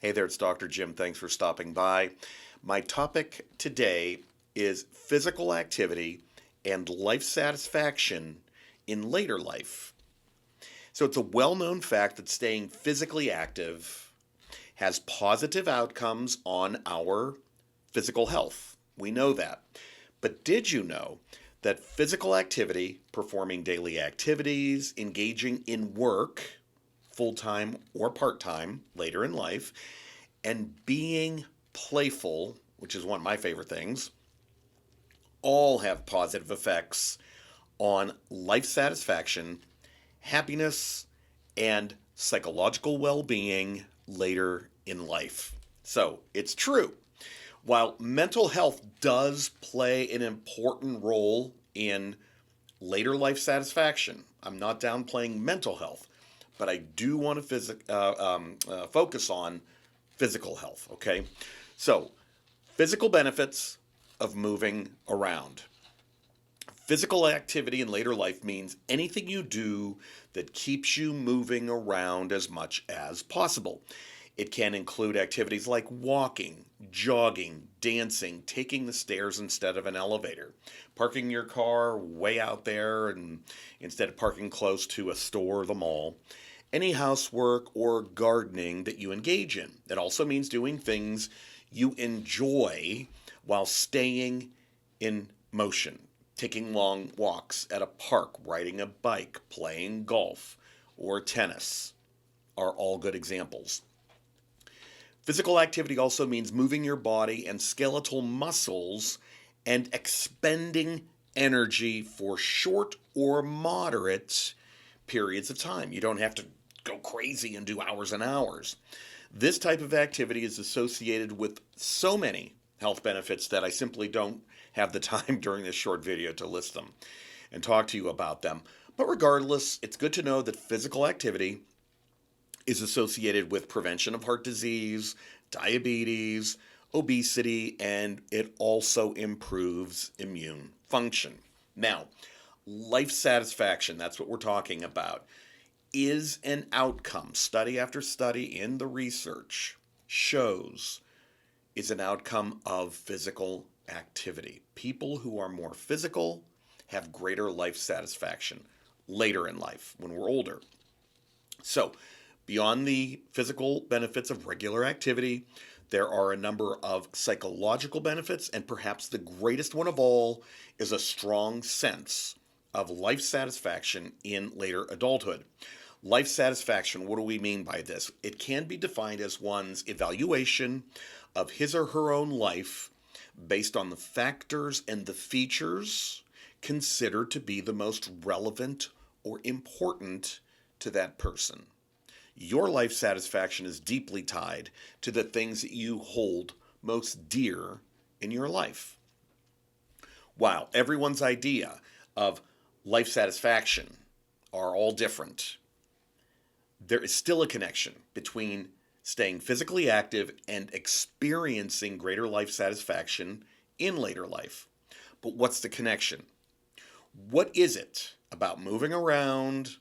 Hey there, it's Dr. Jim. Thanks for stopping by. My topic today is physical activity and life satisfaction in later life. So, it's a well known fact that staying physically active has positive outcomes on our physical health. We know that. But did you know that physical activity, performing daily activities, engaging in work, full time or part time later in life, and being playful, which is one of my favorite things, all have positive effects on life satisfaction, happiness, and psychological well being later in life? So it's true. While mental health does play an important role in later life satisfaction, I'm not downplaying mental health, but I do want to focus on physical health, okay? So, physical benefits of moving around. Physical activity in later life means anything you do that keeps you moving around as much as possible. It can include activities like walking, jogging, dancing, taking the stairs instead of an elevator, parking your car way out there and instead of parking close to a store or the mall, any housework or gardening that you engage in. It also means doing things you enjoy while staying in motion, taking long walks at a park, riding a bike, playing golf, or tennis are all good examples. Physical activity also means moving your body and skeletal muscles and expending energy for short or moderate periods of time. You don't have to go crazy and do hours and hours. This type of activity is associated with so many health benefits that I simply don't have the time during this short video to list them and talk to you about them. But regardless, it's good to know that physical activity is associated with prevention of heart disease, diabetes, obesity, and it also improves immune function. Now, life satisfaction, that's what we're talking about, is an outcome. Study after study in the research shows is an outcome of physical activity. People who are more physical have greater life satisfaction later in life when we're older. So, beyond the physical benefits of regular activity, there are a number of psychological benefits, and perhaps the greatest one of all is a strong sense of life satisfaction in later adulthood. Life satisfaction, what do we mean by this? It can be defined as one's evaluation of his or her own life based on the factors and the features considered to be the most relevant or important to that person. Your life satisfaction is deeply tied to the things that you hold most dear in your life. While everyone's idea of life satisfaction are all different, there is still a connection between staying physically active and experiencing greater life satisfaction in later life. But what's the connection? What is it about moving around,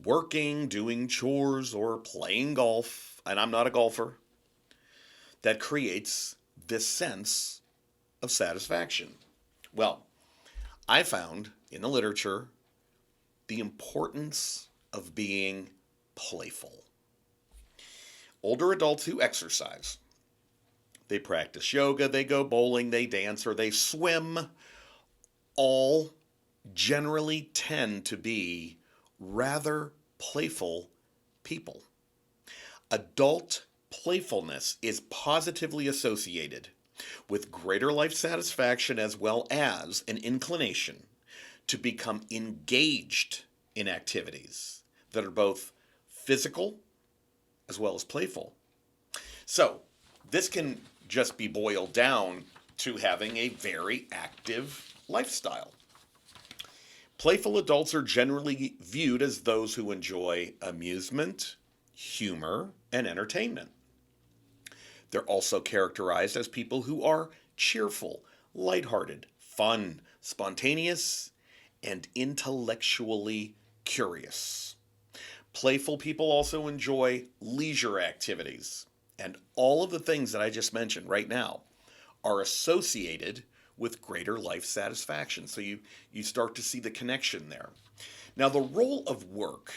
working, doing chores, or playing golf, and I'm not a golfer, that creates this sense of satisfaction? Well, I found in the literature the importance of being playful. Older adults who exercise, they practice yoga, they go bowling, they dance, or they swim, all generally tend to be rather playful people. Adult playfulness is positively associated with greater life satisfaction as well as an inclination to become engaged in activities that are both physical as well as playful. So, this can just be boiled down to having a very active lifestyle. Playful adults are generally viewed as those who enjoy amusement, humor, and entertainment. They're also characterized as people who are cheerful, lighthearted, fun, spontaneous, and intellectually curious. Playful people also enjoy leisure activities. And all of the things that I just mentioned right now are associated with greater life satisfaction. So you start to see the connection there. Now, the role of work.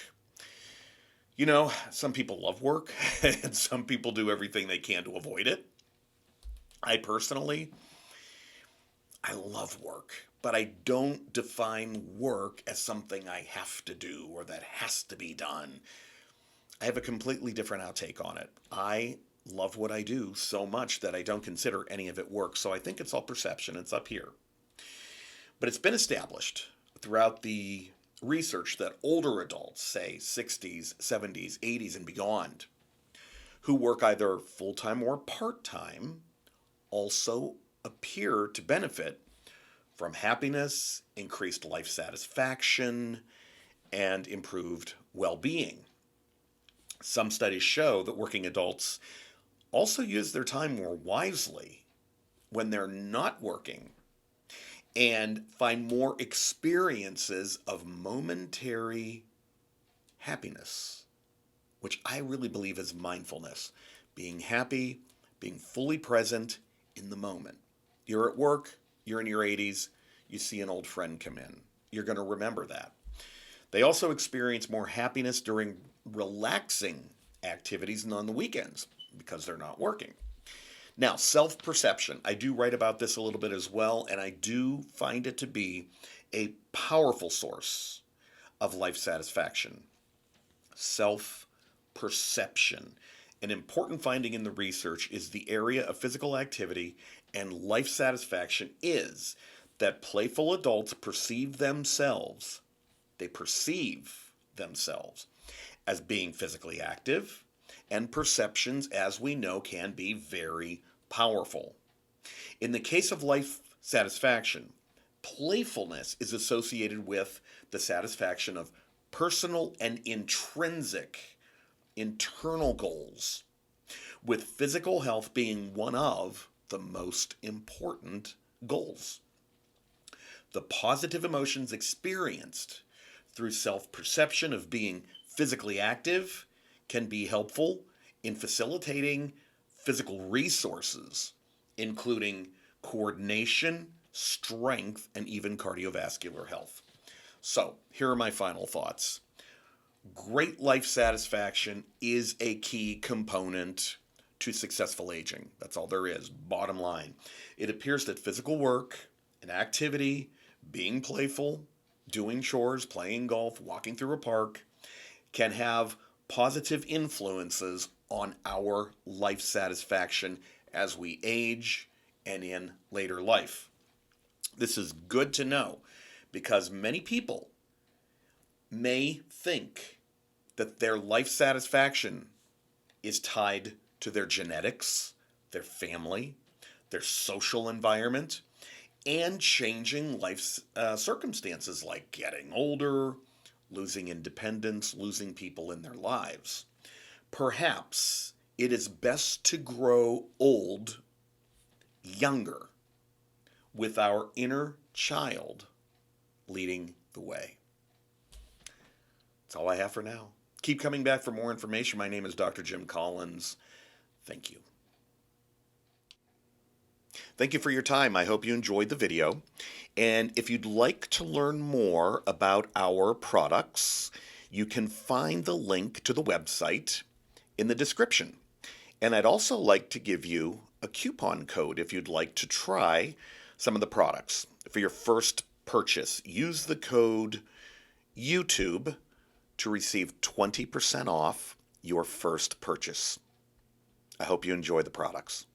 Some people love work and some people do everything they can to avoid it. I personally, I love work, but I don't define work as something I have to do or that has to be done. I have a completely different outtake on it. I love what I do so much that I don't consider any of it work. So I think it's all perception. It's up here. But it's been established throughout the research that older adults, say 60s, 70s, 80s, and beyond, who work either full time or part time, also appear to benefit from happiness, increased life satisfaction, and improved well being. Some studies show that working adults also use their time more wisely when they're not working and find more experiences of momentary happiness, which I really believe is mindfulness. Being happy, being fully present in the moment. You're at work, you're in your 80s, you see an old friend come in. You're going to remember that. They also experience more happiness during relaxing activities and on the weekends because they're not working. Now, self-perception. I do write about this a little bit as well, and I do find it to be a powerful source of life satisfaction. Self-perception. An important finding in the research is the area of physical activity and life satisfaction is that playful adults perceive themselves as being physically active, and perceptions, as we know, can be very powerful. In the case of life satisfaction, playfulness is associated with the satisfaction of personal and intrinsic internal goals, with physical health being one of the most important goals. The positive emotions experienced through self-perception of being physically active can be helpful in facilitating physical resources, including coordination, strength, and even cardiovascular health. So, here are my final thoughts. Great life satisfaction is a key component to successful aging. That's all there is, bottom line. It appears that physical work and activity, being playful, doing chores, playing golf, walking through a park, can have positive influences on our life satisfaction as we age and in later life. This is good to know because many people may think that their life satisfaction is tied to their genetics, their family, their social environment, and changing life circumstances like getting older, losing independence, losing people in their lives. Perhaps it is best to grow old younger with our inner child leading the way. That's all I have for now. Keep coming back for more information. My name is Dr. Jim Collins. Thank you. Thank you for your time. I hope you enjoyed the video. And if you'd like to learn more about our products, you can find the link to the website in the description. And I'd also like to give you a coupon code if you'd like to try some of the products. For your first purchase, use the code YouTube to receive 20% off your first purchase. I hope you enjoy the products.